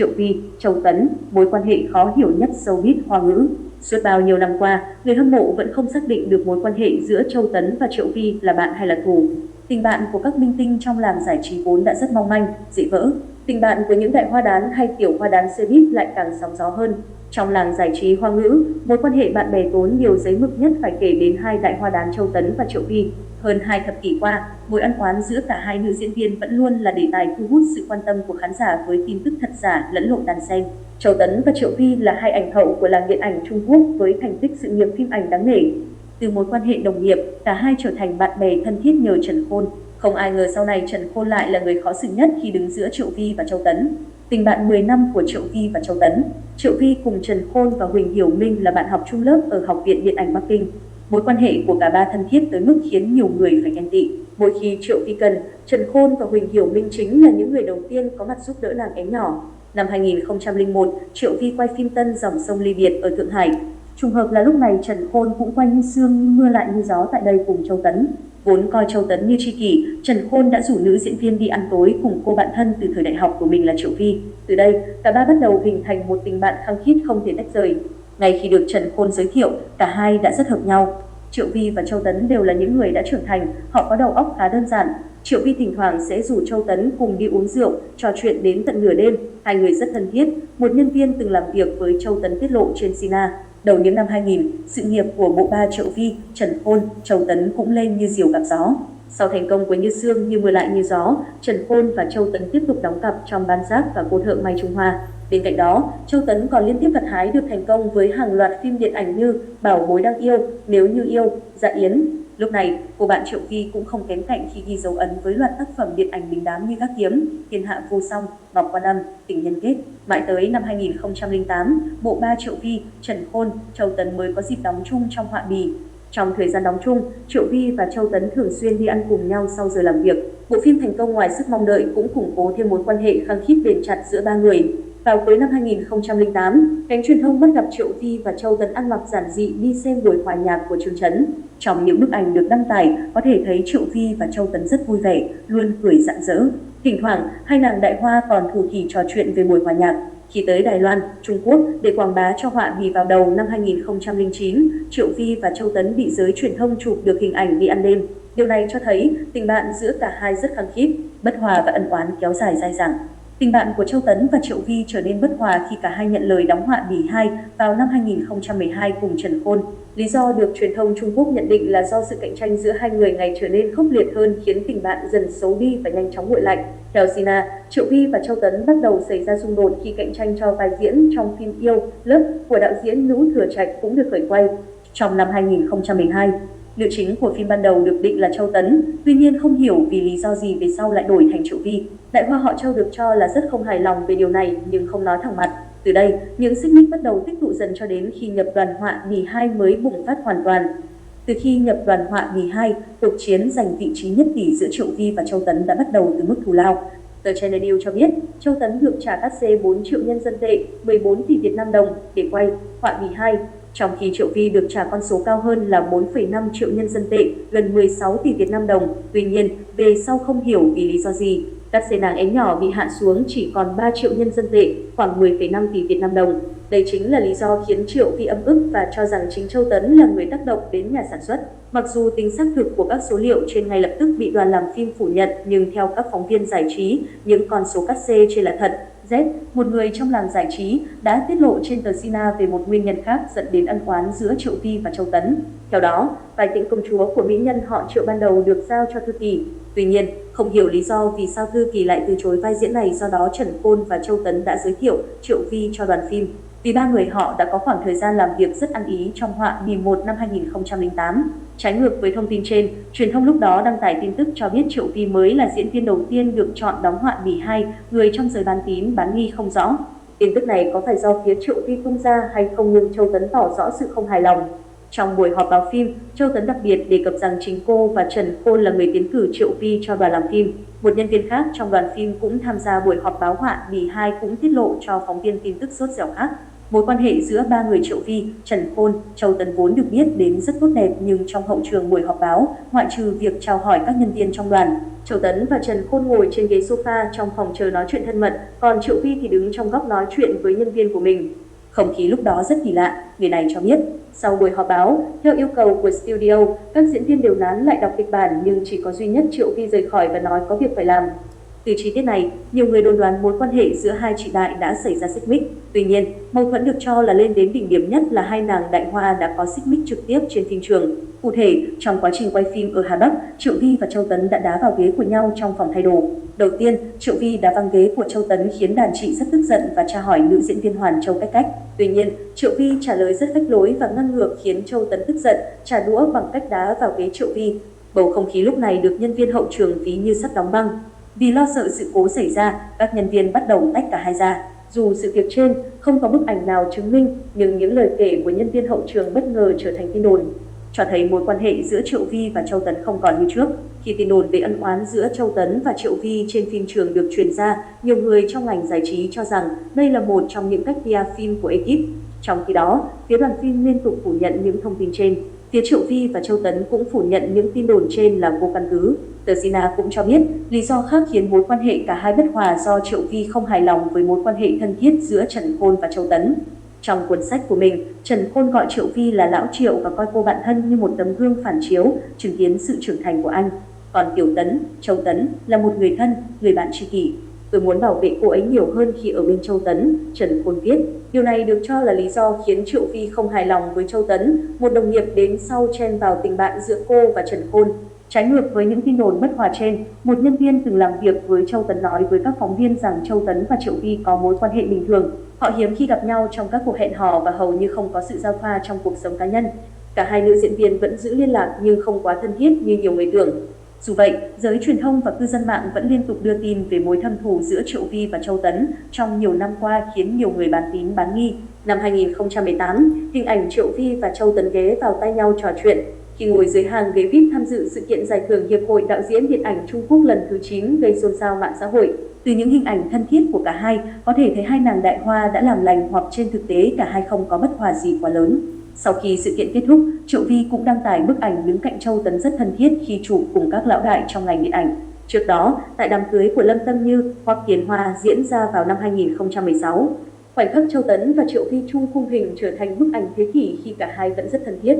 Triệu Vi, Châu Tấn, mối quan hệ khó hiểu nhất showbiz Hoa ngữ. Suốt bao nhiêu năm qua, người hâm mộ vẫn không xác định được mối quan hệ giữa Châu Tấn và Triệu Vi là bạn hay là thù. Tình bạn của các minh tinh trong làng giải trí vốn đã rất mong manh, dễ vỡ. Tình bạn của những đại hoa đán hay tiểu hoa đán showbiz lại càng sóng gió hơn. Trong làng giải trí Hoa ngữ, mối quan hệ bạn bè tốn nhiều giấy mực nhất phải kể đến hai đại hoa đán Châu Tấn và Triệu Vi. Hơn 2 thập kỷ qua, mối ăn oán giữa cả hai nữ diễn viên vẫn luôn là đề tài thu hút sự quan tâm của khán giả với tin tức thật giả lẫn lộn đan xen. Châu Tấn và Triệu Vi là hai ảnh hậu của làng điện ảnh Trung Quốc với thành tích sự nghiệp phim ảnh đáng nể. Từ mối quan hệ đồng nghiệp, cả hai trở thành bạn bè thân thiết nhờ Trần Khôn. Không ai ngờ sau này Trần Khôn lại là người khó xử nhất khi đứng giữa Triệu Vi và Châu Tấn. Tình bạn 10 năm của Triệu Vi và Châu Tấn. Triệu Vi cùng Trần Khôn và Huỳnh Hiểu Minh là bạn học chung lớp ở Học viện Điện ảnh Bắc Kinh. Mối quan hệ của cả ba thân thiết tới mức khiến nhiều người phải ghen tị. Mỗi khi Triệu Vi cần, Trần Khôn và Huỳnh Hiểu Minh chính là những người đầu tiên có mặt giúp đỡ nàng én nhỏ. Năm 2001, Triệu Vi quay phim Tân Dòng sông Ly Biệt ở Thượng Hải. Trùng hợp là lúc này Trần Khôn cũng quay Như Sương Như Mưa Lại Như Gió tại đây cùng Châu Tấn. Vốn coi Châu Tấn như tri kỷ, Trần Khôn đã rủ nữ diễn viên đi ăn tối cùng cô bạn thân từ thời đại học của mình là Triệu Vi. Từ đây, cả ba bắt đầu hình thành một tình bạn khăng khít không thể tách rời. Ngay khi được Trần Khôn giới thiệu, cả hai đã rất hợp nhau. Triệu Vi và Châu Tấn đều là những người đã trưởng thành, họ có đầu óc khá đơn giản. Triệu Vi thỉnh thoảng sẽ rủ Châu Tấn cùng đi uống rượu, trò chuyện đến tận nửa đêm. Hai người rất thân thiết. Một nhân viên từng làm việc với Châu Tấn tiết lộ trên Sina. Đầu những năm 2000, sự nghiệp của bộ ba Triệu Vi, Trần Khôn, Châu Tấn cũng lên như diều gặp gió. Sau thành công của Như Sương Như Mưa Lại Như Gió, Trần Khôn và Châu Tấn tiếp tục đóng cặp trong Ban Giác và Cô Thợ May Trung Hoa. Bên cạnh đó, Châu Tấn còn liên tiếp gặt hái được thành công với hàng loạt phim điện ảnh như Bảo Bối Đang Yêu, Nếu Như Yêu, Dạ Yến. Lúc này, cô bạn Triệu Vi cũng không kém cạnh khi ghi dấu ấn với loạt tác phẩm điện ảnh đình đám như Gác Kiếm, Thiên Hạ Vô Song, Ngọc Quan Âm, Tình Nhân Kết. Mãi tới năm 2008, bộ ba Triệu Vi, Trần Khôn, Châu Tấn mới có dịp đóng chung trong Họa Bì. Trong thời gian đóng chung, Triệu Vi và Châu Tấn thường xuyên đi ăn cùng nhau sau giờ làm việc. Bộ phim thành công ngoài sức mong đợi cũng củng cố thêm mối quan hệ khăng khít bền chặt giữa ba người. Vào cuối năm 2008, cánh truyền thông bắt gặp Triệu Vi và Châu Tấn ăn mặc giản dị đi xem buổi hòa nhạc của Trương Chấn. Trong những bức ảnh được đăng tải, có thể thấy Triệu Vi và Châu Tấn rất vui vẻ, luôn cười rạng rỡ. Thỉnh thoảng, hai nàng đại hoa còn thủ thỉ trò chuyện về buổi hòa nhạc. Khi tới Đài Loan, Trung Quốc để quảng bá cho Họa Bì vào đầu năm 2009, Triệu Vi và Châu Tấn bị giới truyền thông chụp được hình ảnh đi ăn đêm. Điều này cho thấy tình bạn giữa cả hai rất khăng khít, bất hòa và ân oán kéo dài dai dẳng. Tình bạn của Châu Tấn và Triệu Vi trở nên bất hòa khi cả hai nhận lời đóng Họa Bì 2 vào năm 2012 cùng Trần Khôn. Lý do được truyền thông Trung Quốc nhận định là do sự cạnh tranh giữa hai người ngày trở nên khốc liệt hơn khiến tình bạn dần xấu đi và nhanh chóng nguội lạnh. Theo Sina, Triệu Vi và Châu Tấn bắt đầu xảy ra xung đột khi cạnh tranh cho vai diễn trong phim Yêu, Lớp của đạo diễn Nữ Thừa Trạch cũng được khởi quay trong năm 2012. Nữ chính của phim ban đầu được định là Châu Tấn, tuy nhiên không hiểu vì lý do gì về sau lại đổi thành Triệu Vi. Đại hoa họ Châu được cho là rất không hài lòng về điều này nhưng không nói thẳng mặt. Từ đây, những xích mích bắt đầu tích tụ dần cho đến khi nhập đoàn Họa Bì 2 mới bùng phát hoàn toàn. Từ khi nhập đoàn Họa Bì 2, cuộc chiến giành vị trí nhất tỷ giữa Triệu Vi và Châu Tấn đã bắt đầu từ mức thù lao. Tờ Channel News cho biết, Châu Tấn được trả cát xê 4 triệu nhân dân tệ, 14 tỷ Việt Nam đồng để quay Họa Bì 2, trong khi Triệu Vi được trả con số cao hơn là 4,5 triệu nhân dân tệ, gần 16 tỷ Việt Nam đồng. Tuy nhiên, về sau không hiểu vì lý do gì, cát xê nàng én nhỏ bị hạ xuống chỉ còn 3 triệu nhân dân tệ, khoảng 10,5 tỷ Việt Nam đồng. Đây chính là lý do khiến Triệu Vi ấm ức và cho rằng chính Châu Tấn là người tác động đến nhà sản xuất. Mặc dù tính xác thực của các số liệu trên ngay lập tức bị đoàn làm phim phủ nhận, nhưng theo các phóng viên giải trí, những con số cát xê trên là thật. Z, một người trong làng giải trí, đã tiết lộ trên tờ Sina về một nguyên nhân khác dẫn đến ân oán giữa Triệu Vi và Châu Tấn. Theo đó, vai Tĩnh Công Chúa của mỹ nhân họ Triệu ban đầu được giao cho Thư Kỳ. Tuy nhiên, không hiểu lý do vì sao Thư Kỳ lại từ chối vai diễn này, do đó Trần Khôn và Châu Tấn đã giới thiệu Triệu Vi cho đoàn phim. Vì ba người họ đã có khoảng thời gian làm việc rất ăn ý trong Họa Bì 1 năm 2008. Trái ngược với thông tin trên, truyền thông lúc đó đăng tải tin tức cho biết Triệu Vi mới là diễn viên đầu tiên được chọn đóng Họa Bì 2, người trong giới bán tín bán nghi không rõ. Tin tức này có phải do phía Triệu Vi tung ra hay không, nhưng Châu Tấn tỏ rõ sự không hài lòng. Trong buổi họp báo phim, Châu Tấn đặc biệt đề cập rằng chính cô và Trần Khôn là người tiến cử Triệu Vi cho đoàn làm phim. Một nhân viên khác trong đoàn phim cũng tham gia buổi họp báo Họa Bì 2 cũng tiết lộ cho phóng viên tin tức sốt dẻo khác. Mối quan hệ giữa ba người Triệu Vi, Trần Khôn, Châu Tấn vốn được biết đến rất tốt đẹp, nhưng trong hậu trường buổi họp báo, ngoại trừ việc chào hỏi các nhân viên trong đoàn, Châu Tấn và Trần Khôn ngồi trên ghế sofa trong phòng chờ nói chuyện thân mật, còn Triệu Vi thì đứng trong góc nói chuyện với nhân viên của mình. Không khí lúc đó rất kỳ lạ, người này cho biết. Sau buổi họp báo, theo yêu cầu của studio, các diễn viên đều nán lại đọc kịch bản, nhưng chỉ có duy nhất Triệu Vi rời khỏi và nói có việc phải làm. Từ chi tiết này, nhiều người đồn đoán mối quan hệ giữa hai chị Đại đã xảy ra xích mích. Tuy nhiên, mâu thuẫn được cho là lên đến đỉnh điểm nhất là hai nàng Đại Hoa đã có xích mích trực tiếp trên phim trường. Cụ thể, trong quá trình quay phim ở Hà Bắc, Triệu Vi và Châu Tấn đã đá vào ghế của nhau trong phòng thay đồ. Đầu tiên, Triệu Vi đá văng ghế của Châu Tấn khiến đàn chị rất tức giận và tra hỏi nữ diễn viên Hoàn Châu cách. Tuy nhiên, Triệu Vi trả lời rất phách lối và ngang ngược khiến Châu Tấn tức giận, trả đũa bằng cách đá vào ghế Triệu Vi. Bầu không khí lúc này được nhân viên hậu trường ví như sắp đóng băng. Vì lo sợ sự cố xảy ra, các nhân viên bắt đầu tách cả hai ra. Dù sự việc trên không có bức ảnh nào chứng minh, nhưng những lời kể của nhân viên hậu trường bất ngờ trở thành tin đồn, cho thấy mối quan hệ giữa Triệu Vi và Châu Tấn không còn như trước. Khi tin đồn về ân oán giữa Châu Tấn và Triệu Vi trên phim trường được truyền ra, nhiều người trong ngành giải trí cho rằng đây là một trong những cách PR phim của ekip. Trong khi đó, phía đoàn phim liên tục phủ nhận những thông tin trên. Phía Triệu Vi và Châu Tấn cũng phủ nhận những tin đồn trên là vô căn cứ. Tờ Sina cũng cho biết lý do khác khiến mối quan hệ cả hai bất hòa do Triệu Vi không hài lòng với mối quan hệ thân thiết giữa Trần Khôn và Châu Tấn. Trong cuốn sách của mình, Trần Khôn gọi Triệu Vi là lão Triệu và coi cô bạn thân như một tấm gương phản chiếu, chứng kiến sự trưởng thành của anh. Còn Kiều Tấn, Châu Tấn là một người thân, người bạn tri kỷ. Tôi muốn bảo vệ cô ấy nhiều hơn khi ở bên Châu Tấn, Trần Khôn viết. Điều này được cho là lý do khiến Triệu Vi không hài lòng với Châu Tấn, một đồng nghiệp đến sau chen vào tình bạn giữa cô và Trần Khôn. Trái ngược với những tin đồn bất hòa trên, một nhân viên từng làm việc với Châu Tấn nói với các phóng viên rằng Châu Tấn và Triệu Vi có mối quan hệ bình thường. Họ hiếm khi gặp nhau trong các cuộc hẹn hò và hầu như không có sự giao thoa trong cuộc sống cá nhân. Cả hai nữ diễn viên vẫn giữ liên lạc nhưng không quá thân thiết như nhiều người tưởng. Dù vậy, giới truyền thông và cư dân mạng vẫn liên tục đưa tin về mối thâm thù giữa Triệu Vi và Châu Tấn trong nhiều năm qua, khiến nhiều người bán tín bán nghi. Năm 2018, hình ảnh Triệu Vi và Châu Tấn ghé vào tay nhau trò chuyện khi ngồi dưới hàng ghế VIP tham dự sự kiện giải thưởng Hiệp hội Đạo diễn Điện ảnh Trung Quốc lần thứ 9 gây xôn xao mạng xã hội. Từ những hình ảnh thân thiết của cả hai, có thể thấy hai nàng Đại Hoa đã làm lành, hoặc trên thực tế cả hai không có bất hòa gì quá lớn. Sau khi sự kiện kết thúc, Triệu Vi cũng đăng tải bức ảnh đứng cạnh Châu Tấn rất thân thiết khi chụp cùng các lão đại trong ngành điện ảnh. Trước đó, tại đám cưới của Lâm Tâm Như, Hoắc Kiến Hoa diễn ra vào năm 2016, khoảnh khắc Châu Tấn và Triệu Vi chung khung hình trở thành bức ảnh thế kỷ khi cả hai vẫn rất thân thiết.